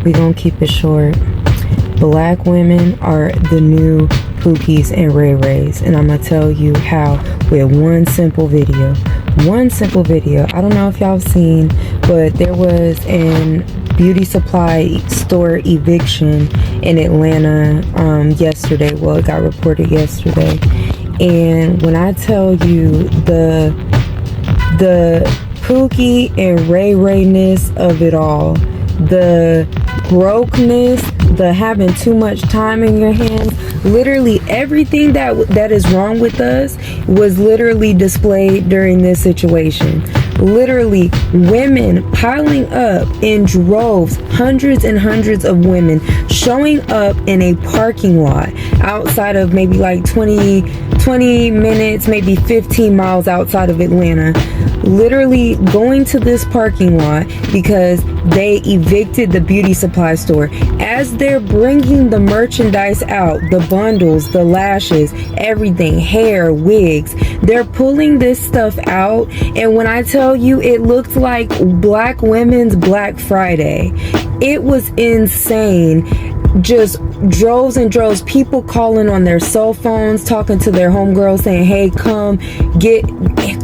We gonna keep it short. Black women are the new Pookies and Ray Rays, and I'm gonna tell you how with one simple video. I don't know if y'all have seen, but there was an beauty supply store eviction in Atlanta yesterday. Well, it got reported yesterday, and when I tell you the Pookie and Ray Rayness of it all, the brokenness, the having too much time in your hands, literally everything that is wrong with us was literally displayed during this situation. Literally women piling up in droves, hundreds and hundreds of women showing up in a parking lot outside of maybe like 20 minutes, maybe 15 miles outside of Atlanta, literally going to this parking lot because they evicted the beauty supply store. As they're bringing the merchandise out, the bundles, the lashes, everything, hair, wigs, they're pulling this stuff out, and when I tell you, it looked like Black women's Black Friday. It was insane. Just droves and droves, people calling on their cell phones, talking to their homegirls, saying, hey, come get,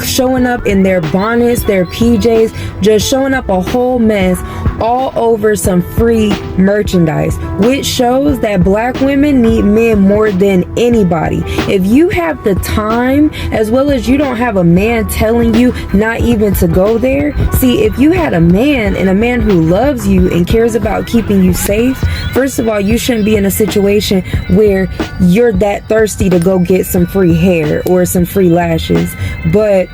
showing up in their bonnets, their PJs, just showing up a whole mess all over some free merchandise, which shows that Black women need men more than anybody. If you have the time, as well as you don't have a man telling you not even to go there. See, if you had a man, and a man who loves you and cares about keeping you safe, first of all, you shouldn't be in a situation where you're that thirsty to go get some free hair or some free lashes. But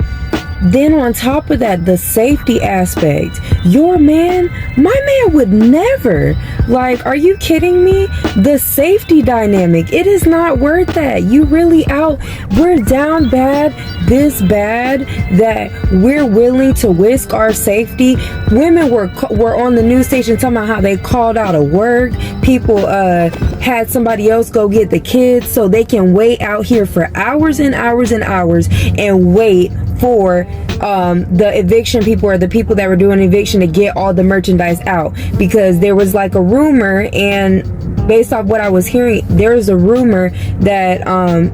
then on top of that, the safety aspect, your man, my man would never. Like, are you kidding me? The safety dynamic, it is not worth that. You really out, we're down bad, this bad, that we're willing to risk our safety. Women were on the news station talking about how they called out of work. People had somebody else go get the kids so they can wait out here for hours and hours and hours and wait for the eviction people, or the people that were doing eviction, to get all the merchandise out, because there was like a rumor, and based off what I was hearing, there's a rumor that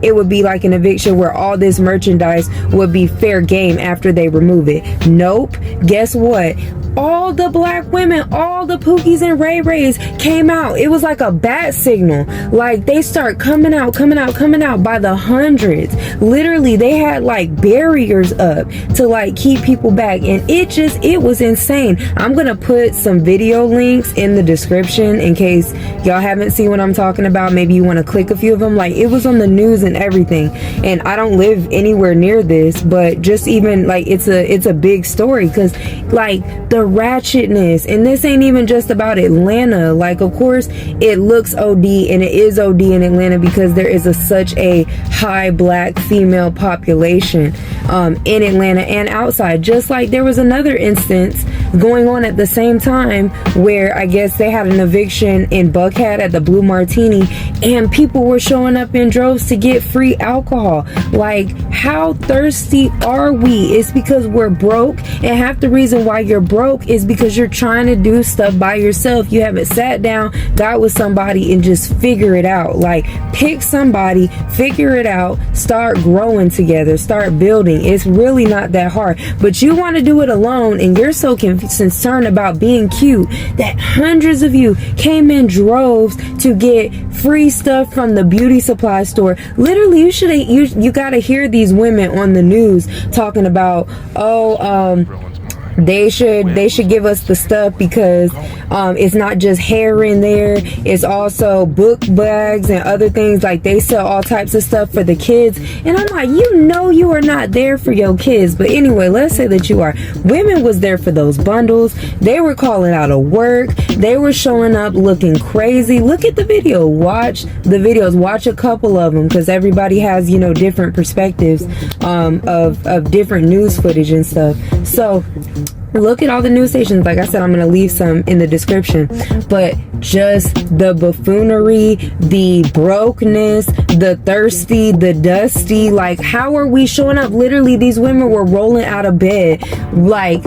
it would be like an eviction where all this merchandise would be fair game after they remove it. Nope. Guess what? All the Black women, all the Pookies and Ray Rays came out. It was like a bat signal. Like, they start coming out by the hundreds. Literally, they had like barriers up to like keep people back, and it was insane. I'm gonna put some video links in the description in case y'all haven't seen what I'm talking about. Maybe you want to click a few of them. Like, it was on the news and everything, and I don't live anywhere near this, but just even like it's a big story, because like the ratchetness, and this ain't even just about Atlanta. Like, of course it looks OD, and it is OD in Atlanta because there is such a high Black female population in Atlanta and outside. Just like there was another instance going on at the same time where I guess they had an eviction in Buckhead at the Blue Martini, and people were showing up in droves to get free alcohol. Like, how thirsty are we? It's because we're broke, and half the reason why you're broke is because you're trying to do stuff by yourself. You haven't sat down, got with somebody, and just figure it out. Like, pick somebody, figure it out, start growing together, start building. It's really not that hard, but you want to do it alone, and you're so concerned about being cute that hundreds of you came in droves to get free stuff from the beauty supply store. Literally, you gotta hear these women on the news talking about, they should give us the stuff because it's not just hair in there, it's also book bags and other things. Like, they sell all types of stuff for the kids, and I'm like, you are not there for your kids. But anyway, let's say that you are. Women was there for those bundles. They were calling out of work. They were showing up looking crazy. Look at the video, watch the videos, watch a couple of them, because everybody has, different perspectives of different news footage and stuff. So Look at all the news stations. Like I said, I'm going to leave some in the description. But just the buffoonery, the brokenness, the thirsty, the dusty. Like, how are we showing up? Literally, these women were rolling out of bed. Like,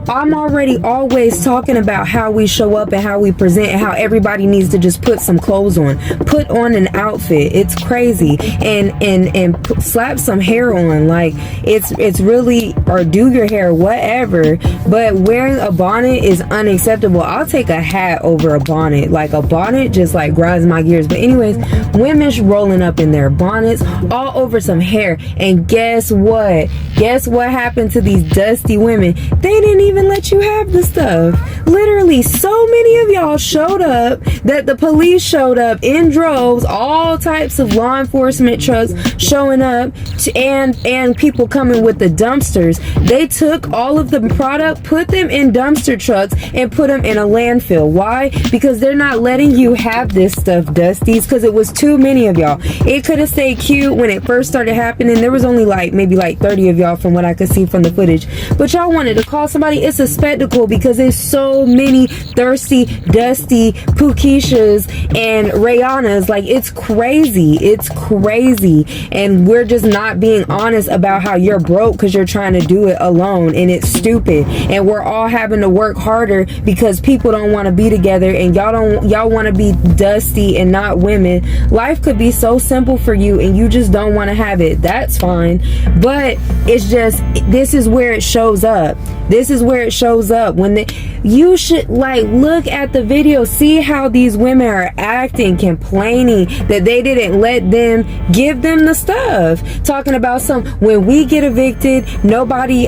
I'm already always talking about how we show up and how we present and how everybody needs to just put some clothes on. Put on an outfit. It's crazy. And slap some hair on. Like, it's really, or do your hair, whatever. But wearing a bonnet is unacceptable. I'll take a hat over a bonnet. Like, a bonnet just like grinds my gears. But anyways, women's rolling up in their bonnets all over some hair. And guess what? Guess what happened to these dusty women? They didn't even let you have the stuff. Literally, so many of y'all showed up that the police showed up in droves, all types of law enforcement trucks showing up, and people coming with the dumpsters. They took all of the product, put them in dumpster trucks, and put them in a landfill. Why? Because they're not letting you have this stuff, Dusties, because it was too many of y'all. It could have stayed cute when it first started happening. There was only like maybe like 30 of y'all from what I could see from the footage. But y'all wanted to call somebody. It's a spectacle because there's so many thirsty, dusty Pukishas and Rayanas. Like, it's crazy. It's crazy. And we're just not being honest about how you're broke because you're trying to do it alone, and it's stupid. And we're all having to work harder because people don't want to be together, and y'all want to be dusty and not women. Life could be so simple for you and you just don't want to have it. That's fine. But it's just, this is where it shows up. This is where it shows up. When you should like look at the video, see how these women are acting, complaining that they didn't let them give them the stuff, talking about when we get evicted, nobody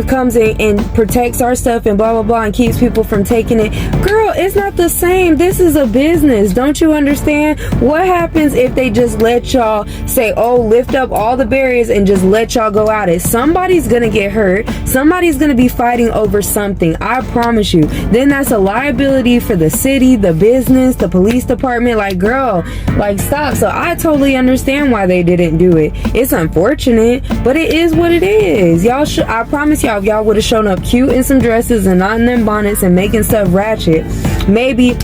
comes in and protects our stuff and blah blah blah and keeps people from taking it. Girl, it's not the same. This is a business. Don't you understand? What happens if they just let y'all say, oh, lift up all the barriers and just let y'all go at it? Somebody's gonna get hurt. Somebody's gonna be fighting over something. I promise you. Then that's a liability for the city, the business, the police department. Like, girl, like, stop. So I totally understand why they didn't do it. It's unfortunate, but it is what it is. Y'all should, I promise y'all, if y'all would have shown up cute in some dresses and not in them bonnets and making stuff ratchet, maybe,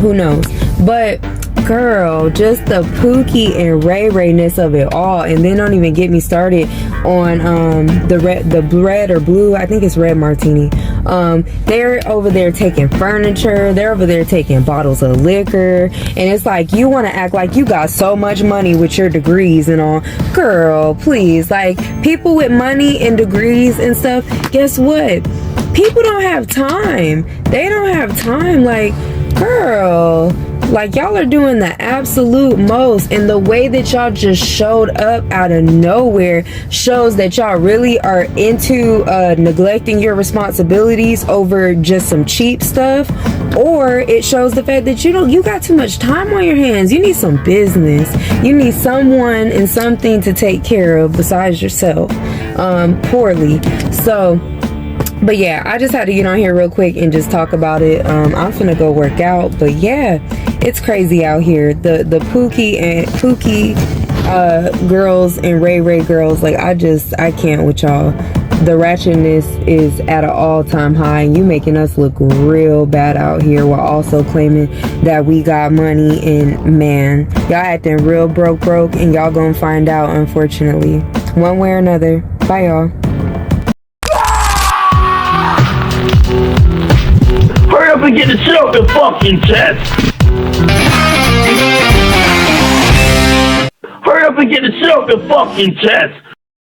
who knows. But girl, just the Pookie and Ray Ray-ness of it all. And then don't even get me started on the red or blue, I think it's red martini. They're over there taking furniture, they're over there taking bottles of liquor, and it's like, you want to act like you got so much money with your degrees and all. Girl, please. Like, people with money and degrees and stuff, guess what? People don't have time. They don't have time. Like, girl, like, y'all are doing the absolute most, and the way that y'all just showed up out of nowhere shows that y'all really are into neglecting your responsibilities over just some cheap stuff, or it shows the fact that you got too much time on your hands. You need some business. You need someone and something to take care of besides yourself, poorly. So, but yeah, I just had to get on here real quick and just talk about it. I'm finna go work out, but yeah, it's crazy out here. The Pookie girls and Ray Ray girls, like, I can't with y'all. The ratchetness is at an all-time high, and you making us look real bad out here while also claiming that we got money. And man, y'all acting real broke, and y'all gonna find out, unfortunately, one way or another. Bye, y'all. Hurry up and get the shit off your fucking chest! Hurry up and get the shit off your fucking chest!